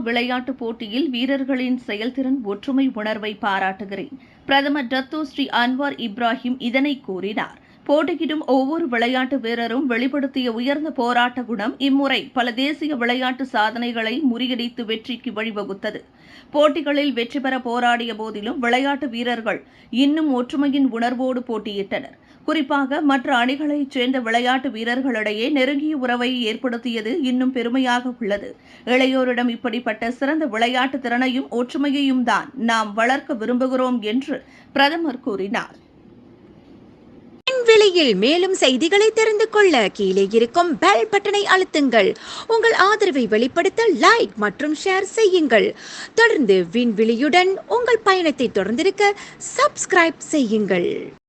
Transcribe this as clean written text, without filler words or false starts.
விளையாட்டுப் போட்டியில் வீரர்களின் செயல்திறன் ஒற்றுமை உணர்வை பாராட்டுகிறேன். பிரதமர் டத்தோ ஸ்ரீ அன்வார் இப்ராஹிம் இதனை கூறினார். போட்டியிடும் ஒவ்வொரு விளையாட்டு வீரரும் வெளிப்படுத்திய உயர்ந்த போராட்ட குணம் இம்முறை பல தேசிய விளையாட்டு சாதனைகளை முறியடித்து வெற்றிக்கு வழிவகுத்தது. போட்டிகளில் வெற்றி பெற போராடிய போதிலும் விளையாட்டு வீரர்கள் இன்னும் ஒற்றுமையின் உணர்வோடு போட்டியிட்டனர். குறிப்பாக மற்ற அணிகளைச் சேர்ந்த விளையாட்டு வீரர்களிடையே நெருங்கிய உறவை ஏற்படுத்தியது இன்னும் பெருமையாக உள்ளது. இளையோரிடம் இப்படிப்பட்ட சிறந்த விளையாட்டு திறனையும் ஒற்றுமையையும் தான் நாம் வளர்க்க விரும்புகிறோம் என்று பிரதமர் கூறினார். விலையில் மேலும் செய்திகளை தெரிந்து கொள்ள கீழே இருக்கும் பெல் பட்டனை அழுத்துங்கள். உங்கள் ஆதரவை வெளிப்படுத்த லைக் மற்றும் ஷேர் செய்யுங்கள். தொடர்ந்து விண்வெளியுடன் உங்கள் பயணத்தை தொடர்ந்திருக்க சப்ஸ்கிரைப் செய்யுங்கள்.